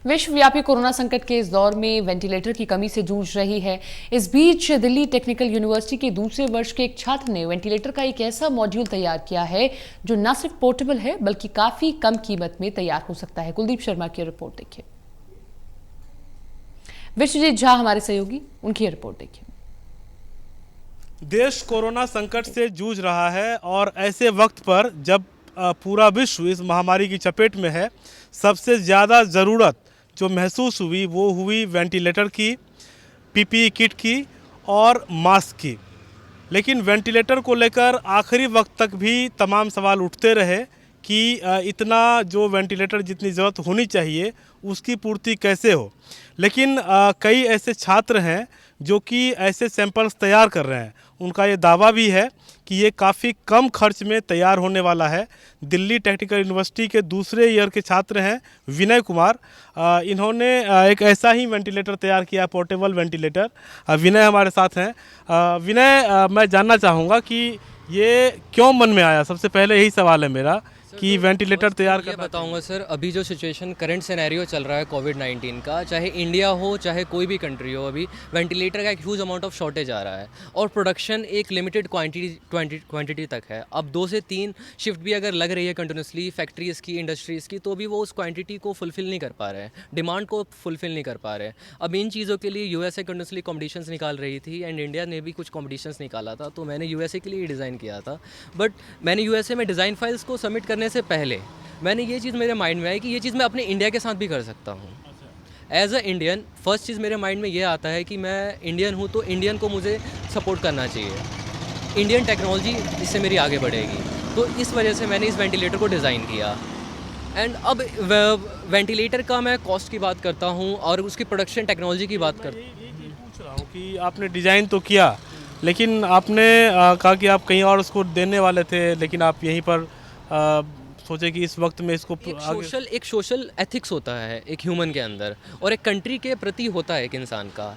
विश्वव्यापी कोरोना संकट के इस दौर में वेंटिलेटर की कमी से जूझ रही है। इस बीच दिल्ली टेक्निकल यूनिवर्सिटी के दूसरे वर्ष के एक छात्र ने वेंटिलेटर का एक ऐसा मॉड्यूल तैयार किया है जो न सिर्फ पोर्टेबल है बल्कि काफी कम कीमत में तैयार हो सकता है। कुलदीप शर्मा की रिपोर्ट देखिए। विश्वजीत झा हमारे सहयोगी, उनकी रिपोर्ट देखिए। देश कोरोना संकट से जूझ रहा है और ऐसे वक्त पर जब पूरा विश्व इस महामारी की चपेट में है, सबसे ज़्यादा ज़रूरत जो महसूस हुई वो हुई वेंटिलेटर की, पीपीई किट की और मास्क की। लेकिन वेंटिलेटर को लेकर आखिरी वक्त तक भी तमाम सवाल उठते रहे कि इतना जो वेंटिलेटर जितनी ज़रूरत होनी चाहिए उसकी पूर्ति कैसे हो। लेकिन कई ऐसे छात्र हैं जो कि ऐसे सैंपल्स तैयार कर रहे हैं। उनका ये दावा भी है कि ये काफ़ी कम खर्च में तैयार होने वाला है। दिल्ली टेक्निकल यूनिवर्सिटी के दूसरे ईयर के छात्र हैं विनय कुमार। इन्होंने एक ऐसा ही वेंटिलेटर तैयार किया, पोर्टेबल वेंटिलेटर। विनय हमारे साथ हैं। विनय, मैं जानना चाहूँगा कि ये क्यों मन में आया? सबसे पहले यही सवाल है मेरा कि वेंटिलेटर तैयार करना। बताऊंगा सर, अभी जो सिचुएशन करंट सिनेरियो चल रहा है कोविड-19 का, चाहे इंडिया हो चाहे कोई भी कंट्री हो, अभी वेंटिलेटर का एक ह्यूज अमाउंट ऑफ शॉर्टेज आ रहा है और प्रोडक्शन एक लिमिटेड क्वांटिटी तक है। अब 2 से 3 शिफ्ट भी अगर लग रही है कंटिन्यूसली फैक्ट्रीज़ की, इंडस्ट्रीज़ की, तो भी वो उस क्वांटिटी को फुलफिल नहीं कर पा रहे हैं, डिमांड को फुलफिल नहीं कर पा रहे हैं। अब इन चीज़ों के लिए यूएसए कंटिन्यूसली कॉम्पिटिशन्स निकाल रही थी एंड इंडिया ने भी कुछ कॉम्पिटिशन्स निकाला था, तो मैंने यूएसए के लिए डिज़ाइन किया था। बट मैंने यूएसए में डिज़ाइन फाइल्स को सबमिट करने से पहले मैंने ये चीज़ मेरे माइंड में आई कि ये चीज़ मैं अपने इंडिया के साथ भी कर सकता हूँ। एज अ इंडियन फर्स्ट चीज़ मेरे माइंड में ये आता है कि मैं इंडियन हूँ तो इंडियन को मुझे सपोर्ट करना चाहिए, इंडियन टेक्नोलॉजी इससे मेरी आगे बढ़ेगी। तो इस वजह से मैंने इस वेंटिलेटर को डिज़ाइन किया। एंड अब वेंटिलेटर का मैं कॉस्ट की बात करता हूँ और उसकी प्रोडक्शन टेक्नोलॉजी की बात करता हूँ। ये पूछ रहा हूँ कि आपने डिज़ाइन तो किया, लेकिन आपने कहा कि आप कहीं और उसको देने वाले थे, लेकिन आप यहीं पर सोचे कि इस वक्त में इसको एक सोशल एथिक्स होता है एक ह्यूमन के अंदर और एक कंट्री के प्रति होता है एक इंसान का,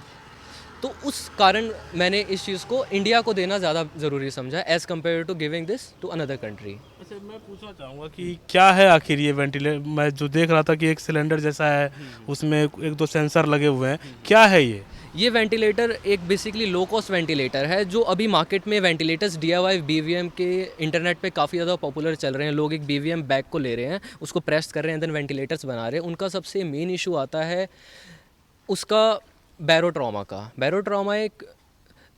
तो उस कारण मैंने इस चीज़ को इंडिया को देना ज़्यादा ज़रूरी समझा as compare to giving this to another country. अच्छा, मैं पूछना चाहूँगा कि क्या है आखिर ये वेंटिलेटर? मैं जो देख रहा था कि एक सिलेंडर जैसा है, उसमें 1-2 सेंसर लगे हुए हैं, क्या है ये वेंटिलेटर एक बेसिकली लो कॉस्ट वेंटिलेटर है जो अभी मार्केट में वेंटिलेटर्स DIY BVM के इंटरनेट पे काफ़ी ज़्यादा पॉपुलर चल रहे हैं। लोग एक BVM बैग को ले रहे हैं, उसको प्रेस कर रहे हैं, देन वेंटिलेटर्स बना रहे हैं। उनका सबसे मेन इशू आता है उसका बैरोट्रॉमा का। बैरोट्रॉमा एक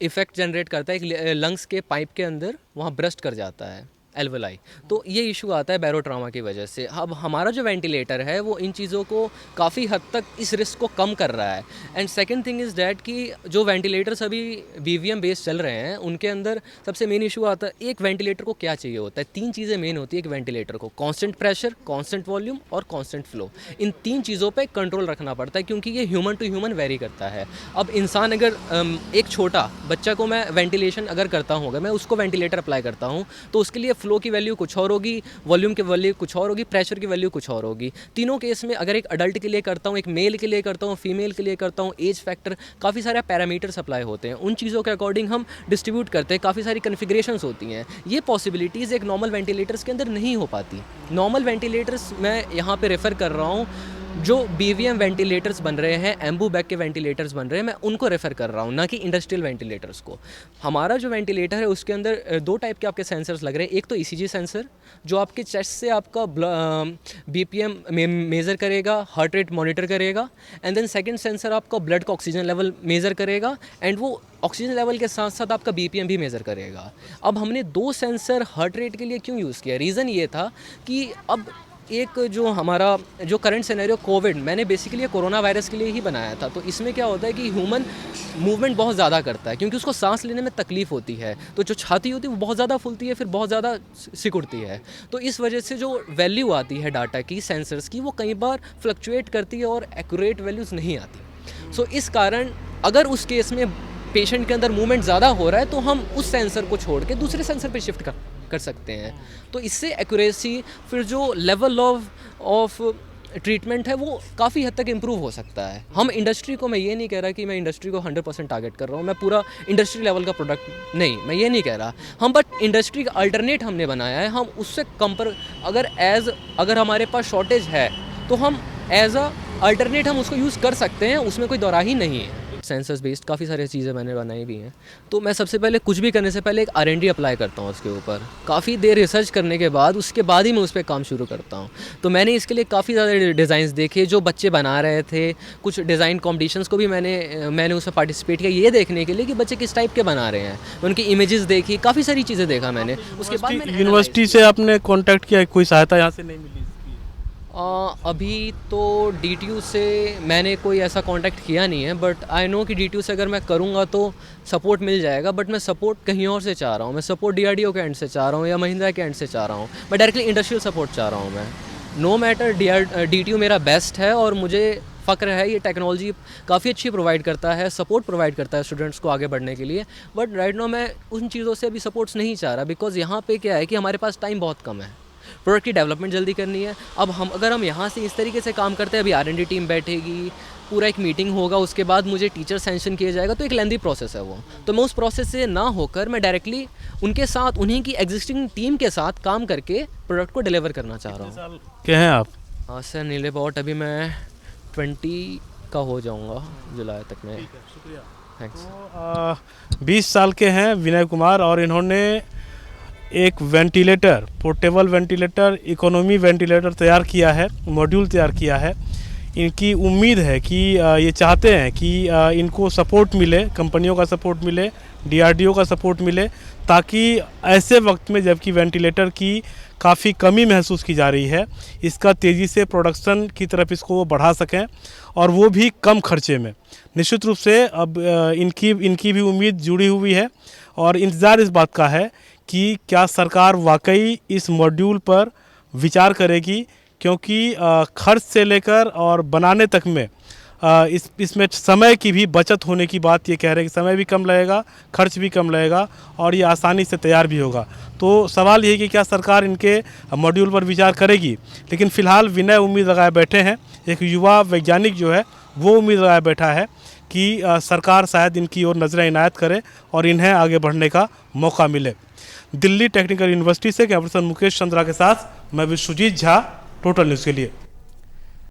इफ़ेक्ट जनरेट करता है, एक लंग्स के पाइप के अंदर वहाँ ब्रस्ट कर जाता है एल्वोलाई, तो ये इशू आता है बैरोट्रॉमा की वजह से। अब हमारा जो वेंटिलेटर है वो इन चीज़ों को काफ़ी हद तक इस रिस्क को कम कर रहा है। And second thing is that कि जो वेंटिलेटर्स अभी BVM बेस्ड चल रहे हैं उनके अंदर सबसे मेन इशू आता है, एक वेंटिलेटर को क्या चाहिए होता है, 3 चीज़ें मेन होती है एक वेंटिलेटर को: कांस्टेंट प्रेशर, कांस्टेंट वॉल्यूम और कांस्टेंट फ्लो। इन 3 चीज़ों पर कंट्रोल रखना पड़ता है क्योंकि ये ह्यूमन टू ह्यूमन वेरी करता है। अब इंसान अगर एक छोटा बच्चा को मैं वेंटिलेशन अगर करता हूँ, अगर मैं उसको वेंटिलेटर अप्लाई करता हूँ तो उसके लिए फ्लो की वैल्यू कुछ और होगी, वॉल्यूम की वैल्यू कुछ और होगी, प्रेशर की वैल्यू कुछ और होगी। तीनों केस में अगर एक अडल्ट के लिए करता हूँ, एक मेल के लिए करता हूँ, फीमेल के लिए करता हूँ, एज फैक्टर, काफ़ी सारे पैरामीटर्स अप्लाई होते हैं। उन चीज़ों के अकॉर्डिंग हम डिस्ट्रीब्यूट करते हैं, काफ़ी सारी कन्फिग्रेशंस होती हैं। ये पॉसिबिलिटीज़ एक नॉर्मल वेंटिलेटर्स के अंदर नहीं हो पाती। नॉर्मल वेंटिलेटर्स मैं यहाँ पर रेफ़र कर रहा हूँ, जो BVM वेंटिलेटर्स बन रहे हैं, एम्बू बैग के वेंटिलेटर्स बन रहे हैं, मैं उनको रेफ़र कर रहा हूँ, ना कि इंडस्ट्रियल वेंटिलेटर्स को। हमारा जो वेंटिलेटर है उसके अंदर 2 टाइप के आपके सेंसर्स लग रहे हैं। एक तो ECG सेंसर जो आपके चेस्ट से आपका BPM मेज़र करेगा, हार्ट रेट मॉनिटर करेगा, एंड देन सेकंड सेंसर आपका ब्लड का ऑक्सीजन लेवल मेज़र करेगा एंड वो ऑक्सीजन लेवल के साथ साथ आपका BPM भी मेज़र करेगा। अब हमने 2 सेंसर हार्ट रेट के लिए क्यों यूज़ किया? रीज़न ये था कि अब एक जो हमारा जो करंट सिनेरियो कोविड, मैंने बेसिकली कोरोना वायरस के लिए ही बनाया था। तो इसमें क्या होता है कि ह्यूमन मूवमेंट बहुत ज़्यादा करता है क्योंकि उसको सांस लेने में तकलीफ़ होती है, तो जो छाती होती है वो बहुत ज़्यादा फूलती है, फिर बहुत ज़्यादा सिकुड़ती है। तो इस वजह से जो वैल्यू आती है डाटा की, सेंसर्स की, वो कई बार फ्लक्चुएट करती है और एक्यूरेट वैल्यूज़ नहीं आती। सो इस कारण अगर उस केस में पेशेंट के अंदर मूवमेंट ज़्यादा हो रहा है तो हम उस सेंसर को छोड़ के दूसरे सेंसर पे शिफ्ट कर सकते हैं। तो इससे एक्यूरेसी, फिर जो लेवल ऑफ ट्रीटमेंट है वो काफ़ी हद तक इम्प्रूव हो सकता है। हम इंडस्ट्री को, मैं ये नहीं कह रहा कि मैं इंडस्ट्री को 100% टारगेट कर रहा हूँ, मैं पूरा इंडस्ट्री लेवल का प्रोडक्ट नहीं, मैं ये नहीं कह रहा। हम बट इंडस्ट्री का अल्टरनेट हमने बनाया है। हम उससे कम पर अगर हमारे पास शॉर्टेज है तो हम एज अ अल्टरनेट हम उसको यूज़ कर सकते हैं, उसमें कोई दोराही ही नहीं है। सेंसर्स बेस्ड काफ़ी सारी चीज़ें मैंने बनाई भी हैं। तो मैं सबसे पहले कुछ भी करने से पहले एक R&D अप्लाई करता हूँ उसके ऊपर, काफ़ी देर रिसर्च करने के बाद उसके बाद ही मैं उस पर काम शुरू करता हूँ। तो मैंने इसके लिए काफ़ी ज़्यादा डिज़ाइंस देखे जो बच्चे बना रहे थे, कुछ डिज़ाइन कॉम्पिटिशन्स को भी मैंने उसमें पार्टिसिपेट किया, ये देखने के लिए कि बच्चे किस टाइप के बना रहे हैं। उनकी इमेजेस देखी, काफ़ी सारी चीज़ें देखा मैंने। उसके बाद मैंने यूनिवर्सिटी से आपने कांटेक्ट किया, कोई सहायता यहाँ से नहीं मिली? अभी तो DTU से मैंने कोई ऐसा कांटेक्ट किया नहीं है, बट आई नो कि DTU से अगर मैं करूँगा तो सपोर्ट मिल जाएगा। बट मैं सपोर्ट कहीं और से चाह रहा हूँ, मैं सपोर्ट DRDO के एंड से चाह रहा हूँ या महिंद्रा के एंड से चाह रहा हूँ। मैं डायरेक्टली इंडस्ट्रियल सपोर्ट चाह रहा हूँ मैं। नो मैटर, DTU मेरा बेस्ट है और मुझे फ़क्र है, ये टेक्नोलॉजी काफ़ी अच्छी प्रोवाइड करता है, सपोर्ट प्रोवाइड करता है स्टूडेंट्स को आगे बढ़ने के लिए। बट राइट नाउ मैं उन चीज़ों से अभी सपोर्ट्स नहीं चाह रहा, बिकॉज यहाँ पे क्या है कि हमारे पास टाइम बहुत कम है, प्रोडक्ट की डेवलपमेंट जल्दी करनी है। अब अगर हम यहाँ से इस तरीके से काम करते हैं, अभी R&D टीम बैठेगी, पूरा एक मीटिंग होगा, उसके बाद मुझे टीचर सैंक्शन किया जाएगा, तो एक लेंदी प्रोसेस है वो। तो मैं उस प्रोसेस से ना होकर मैं डायरेक्टली उनके साथ, उन्हीं की एग्जिस्टिंग टीम के साथ काम करके प्रोडक्ट को डिलीवर करना चाह रहा हूँ। क्या हैं आप? सर नील अबाउट अभी मैं 20 का हो जाऊँगा जुलाई तक में। शुक्रिया, थैंक्स। 20 साल के हैं विनय कुमार और इन्होंने एक ventilator, portable ventilator, economy ventilator तैयार किया है, मॉड्यूल तैयार किया है। इनकी उम्मीद है कि ये चाहते हैं कि इनको सपोर्ट मिले, कंपनियों का सपोर्ट मिले, DRDO का सपोर्ट मिले, ताकि ऐसे वक्त में जबकि वेंटिलेटर की काफ़ी कमी महसूस की जा रही है, इसका तेज़ी से प्रोडक्शन की तरफ इसको वो बढ़ा सकें और वो भी कम खर्चे में। निश्चित रूप से अब इनकी भी उम्मीद जुड़ी हुई है और इंतज़ार इस बात का है कि क्या सरकार वाकई इस मॉड्यूल पर विचार करेगी, क्योंकि खर्च से लेकर और बनाने तक में इसमें समय की भी बचत होने की बात ये कह रहे हैं कि समय भी कम लगेगा, खर्च भी कम लगेगा और ये आसानी से तैयार भी होगा। तो सवाल ये है कि क्या सरकार इनके मॉड्यूल पर विचार करेगी। लेकिन फ़िलहाल विनय उम्मीद लगाए बैठे हैं, एक युवा वैज्ञानिक जो है वो उम्मीद लगाए बैठा है कि सरकार शायद इनकी ओर नज़रें इनायत करे और इन्हें आगे बढ़ने का मौका मिले। दिल्ली टेक्निकल यूनिवर्सिटी से कैमरा पर्सन मुकेश चंद्रा के साथ मैं विश्वजीत झा, टोटल न्यूज़ के लिए।